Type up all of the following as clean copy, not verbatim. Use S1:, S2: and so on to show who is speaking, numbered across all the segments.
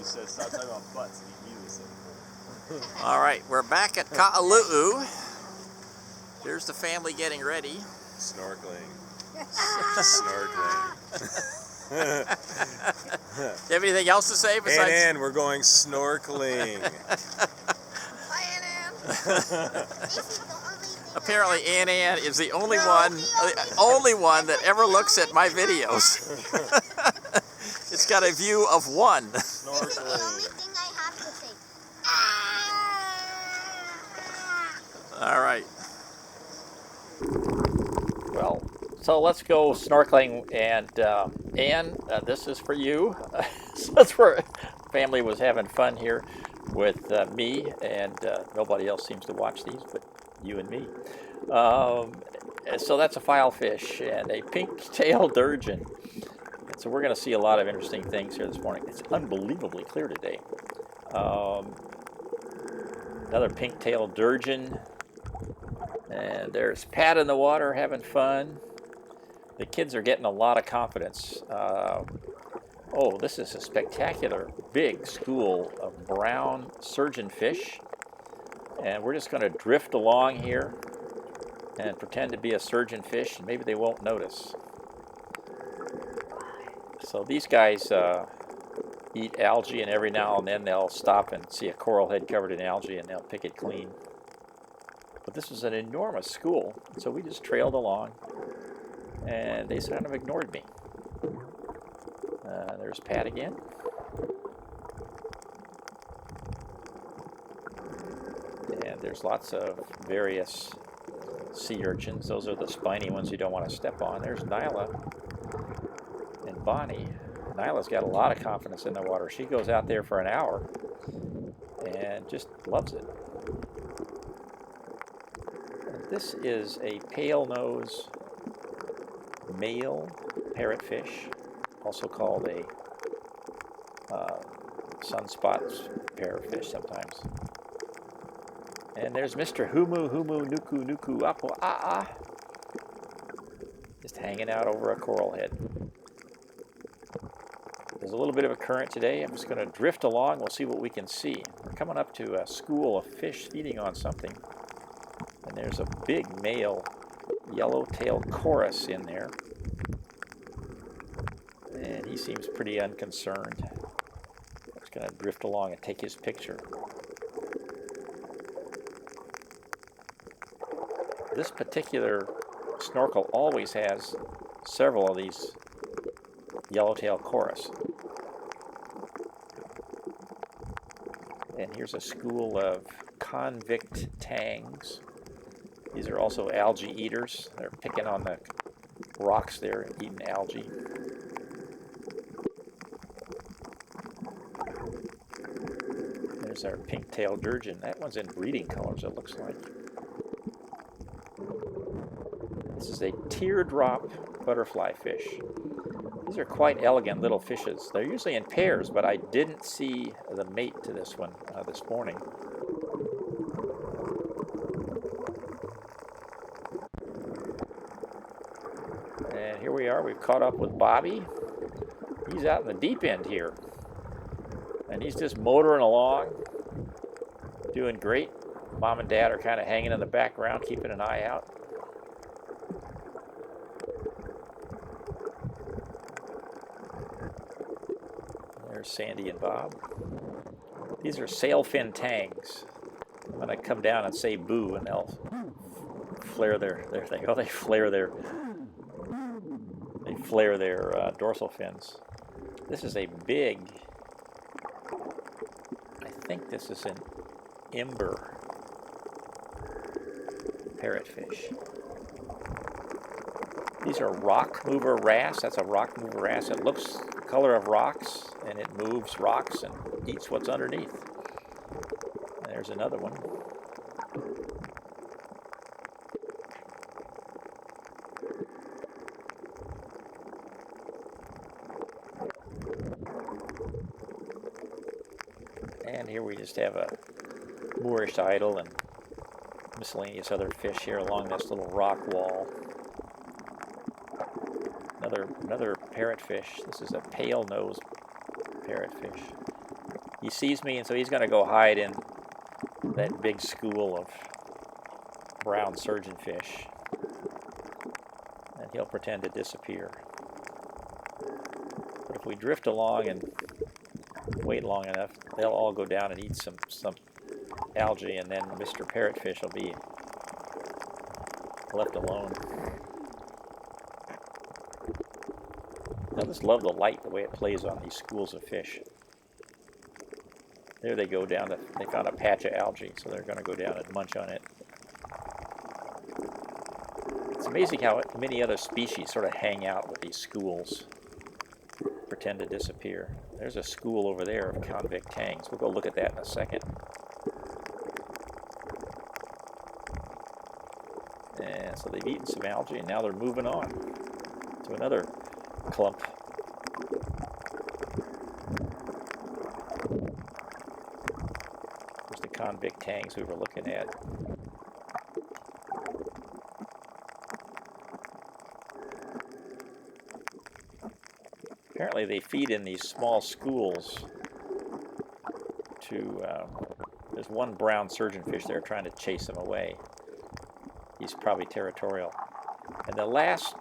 S1: just said stop talking about butts, and he immediately said bull.
S2: All right, we're back at Kahalu'u. Here's the family getting ready.
S1: Snorkeling. Snorkeling.
S2: Do you have anything else to say besides?
S1: Ann, we're going snorkeling.
S3: Bye, Ann.
S2: Apparently, Ann is the only one that ever looks at my videos. It's got a view of one.
S3: Snorkeling. This is the only thing I have to say.
S2: All right. Well, so let's go snorkeling, and Ann, this is for you. Since family was having fun here with me, and nobody else seems to watch these but you and me. So that's a filefish and a pink-tailed durgeon. And so we're going to see a lot of interesting things here this morning. It's unbelievably clear today. Another pink-tailed durgeon. And there's Pat in the water having fun. The kids are getting a lot of confidence. Oh, this is a spectacular big school of brown surgeonfish. And we're just going to drift along here and pretend to be a surgeonfish, and maybe they won't notice. So these guys eat algae, and every now and then they'll stop and see a coral head covered in algae, and they'll pick it clean. But this was an enormous school, so we just trailed along, and they kind of ignored me. There's Pat again. And there's lots of various sea urchins. Those are the spiny ones you don't want to step on. There's Nyla and Bonnie. Nyla's got a lot of confidence in the water. She goes out there for an hour and just loves it. And this is a pale nose male parrotfish, also called a sunspot parrotfish sometimes. And there's Mr. Humu Nuku Nuku Apo Ah, just hanging out over a coral head. There's a little bit of a current today. I'm just going to drift along. We'll see what we can see. We're coming up to a school of fish feeding on something. And there's a big male yellow-tailed chorus in there. And he seems pretty unconcerned. I'm just going to drift along and take his picture. This particular snorkel always has several of these yellowtail chorus. And here's a school of convict tangs. These are also algae eaters. They're picking on the rocks there and eating algae. There's our pink-tailed durgeon. That one's in breeding colors, it looks like. This is a teardrop butterfly fish. These are quite elegant little fishes. They're usually in pairs, but I didn't see the mate to this one this morning. And here we are. We've caught up with Bobby. He's out in the deep end here. And he's just motoring along, doing great. Mom and Dad are kind of hanging in the background, keeping an eye out. There's Sandy and Bob. These are sailfin tangs. I'm going to come down and say boo, and they'll flare their thing. Oh, they flare their dorsal fins. This is a big, I think this is an ember parrotfish. These are rock mover wrasse. That's a rock mover wrasse. It looks the color of rocks, and it moves rocks and eats what's underneath. And there's another one. And here we just have a Moorish idol and miscellaneous other fish here along this little rock wall. Another parrotfish. This is a pale nose parrotfish. He sees me, and so he's going to go hide in that big school of brown surgeonfish. And he'll pretend to disappear. But if we drift along and wait long enough, they'll all go down and eat some algae, and then Mr. Parrotfish will be left alone. I just love the light, the way it plays on these schools of fish. There they go down. They found a patch of algae, so they're going to go down and munch on it. It's amazing how many other species sort of hang out with these schools, pretend to disappear. There's a school over there of convict tangs. We'll go look at that in a second. And so they've eaten some algae, and now they're moving on to another clump. There's the convict tangs we were looking at. Apparently they feed in these small schools to, there's one brown surgeonfish there trying to chase them away. He's probably territorial. And the last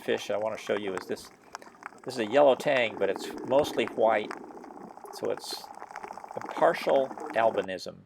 S2: fish I want to show you is this. This is a yellow tang, but it's mostly white, so it's a partial albinism.